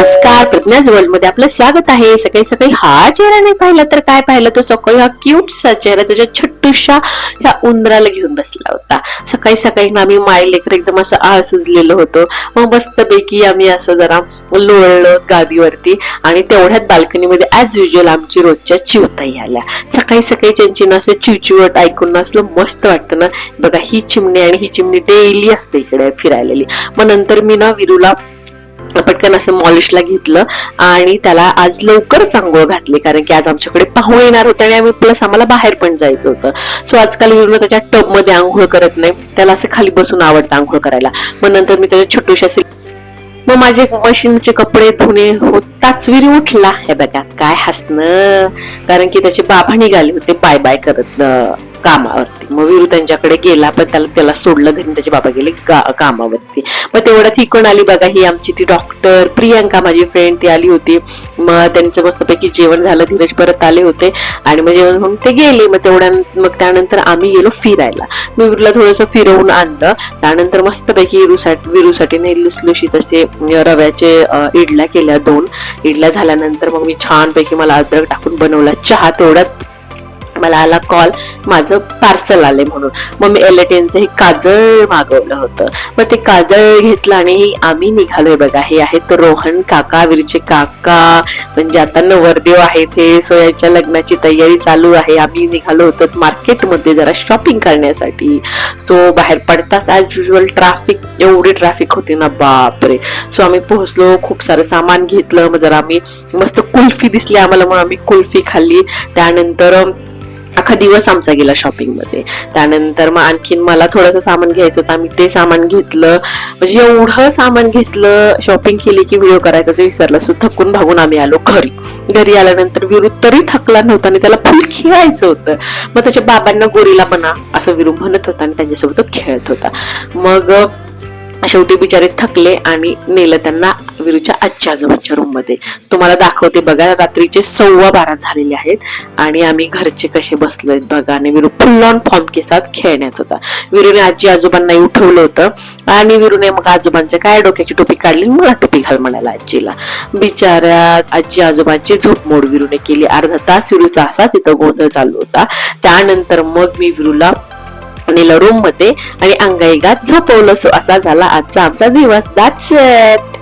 नमस्कार, प्रज्ञाज वर्ल्ड मध्ये आपलं स्वागत आहे. सकाळी सकाळी हा चेहरा नाही पाहिला तर काय पाहिलं, तो सकाळी हा क्यूटसा चेहरा त्याच्या छोटूशा ह्या उंदराला घेऊन बसला होता. सकाळी सकाळी आम्ही माय लेकर एकदम असं आसुजलेलं होतं. मग मस्तपैकी आम्ही असं जरा लोळलो गादीवरती आणि तेवढ्यात बाल्कनीमध्ये ऍज युजल आमची रोजच्या चिवताई आल्या. सकाळी सकाळी त्यांची ना असं चिवचिवट ऐकून असलं मस्त वाटतं ना. बघा, ही चिमणी आणि ही चिमणी डेली असते इकडे फिरायलेली. मग नंतर मी ना विरूला पटकन असं मॉलिशला घेतलं आणि त्याला आज लवकरच आंघोळ घातली, कारण की आज आमच्याकडे पाहुणे येणार होते आणि आम्हाला बाहेर पण जायचं होतं. सो आजकाल विरून त्याच्या टब मध्ये आंघोळ करत नाही, त्याला असं खाली बसून आवडतं आंघोळ करायला. मग नंतर मी त्याच्या छोटूशा मग माझे मशीनचे कपडे धुणे होताच विरी उठला. हे बघा काय हसणं, कारण की त्याचे बाबा निघाले होते बाय बाय करत कामावरती. मग विरू त्यांच्याकडे गेला, पण त्याला सोडलं घरी, त्याचे बाबा गेले कामावरती. मग तेवढ्यात ही कोण आली बघा, ही आमची ती डॉक्टर प्रियांका माझी फ्रेंड ती आली होती. मग त्यांचं मस्तपैकी जेवण झालं, धीरज परत आले होते आणि मग जेवण होऊन ते गेले. मग त्यानंतर आम्ही गेलो फिरायला. मी विरूला थोडंसं फिरवून आणलं. त्यानंतर मस्तपैकी विरूसाठी नाही लुसलुशीत असे रव्याचे इडल्या केल्या. 2 इडल्या झाल्यानंतर मग मी छानपैकी मला अद्रक टाकून बनवला चहा. तेवढ्यात मला आला कॉल, माझं पार्सल आले म्हणून. मग मी एलेटेनचं हे काजळ मागवलं होतं. मग ते काजळ घेतलं आणि आम्ही निघालोय बघा. हे आहेत रोहन काका, विरचे काका, म्हणजे आता नवरदेव आहेत हे. सो यांच्या लग्नाची तयारी चालू आहे. आम्ही निघालो होतो मार्केटमध्ये जरा शॉपिंग करण्यासाठी. सो बाहेर पडताच ऍज युजल ट्रॅफिक, एवढी ट्रॅफिक होती ना बापरे. सो आम्ही पोहोचलो, खूप सारं सामान घेतलं. मग जरा आम्ही मस्त कुल्फी दिसली आम्हाला, मग आम्ही कुल्फी खाल्ली. त्यानंतर अख्खा दिवस आमचा गेला शॉपिंग मध्ये. त्यानंतर मग आणखीन मला थोडंसं सामान घ्यायचं होतं, आम्ही ते सामान घेतलं. म्हणजे एवढं सामान घेतलं, शॉपिंग केली की व्हिडिओ करायचं विसरलं. सो थकून भागून आम्ही आलो घरी आल्यानंतर विरू तरी थकला नव्हता आणि त्याला फुल खेळायचं होतं. मग त्याच्या बाबांना गोरीला म्हणा असं विरू म्हणत होता आणि त्यांच्यासोबत तो खेळत होता. मग शेवटी बिचारे थकले आणि नेलं त्यांना विरूच्या आजी आजोबांच्या रूम मध्ये. तुम्हाला दाखवते बघा, रात्रीचे 12:15 झालेले आहेत आणि आम्ही घरचे कसे बसलोय बघा. आणि विरू फुल ऑन फॉर्म केसात खेळण्यात होता. विरूने आजी आजोबांना उठवलं होतं आणि विरूने मग आजोबांच्या काय डोक्याची टोपी काढली, मला टोपी घाल म्हणाला आजीला. बिचाऱ्या आजी आजोबांची झोपमोड विरूने केली. अर्धा तास विरूचा असाच इथं गोंधळ चालू होता. त्यानंतर मग मी विरूला नेलं रूम मध्ये आणि अंगाईगात झोपवलं. सो असा झाला आजचा आमचा दिवस. That's it.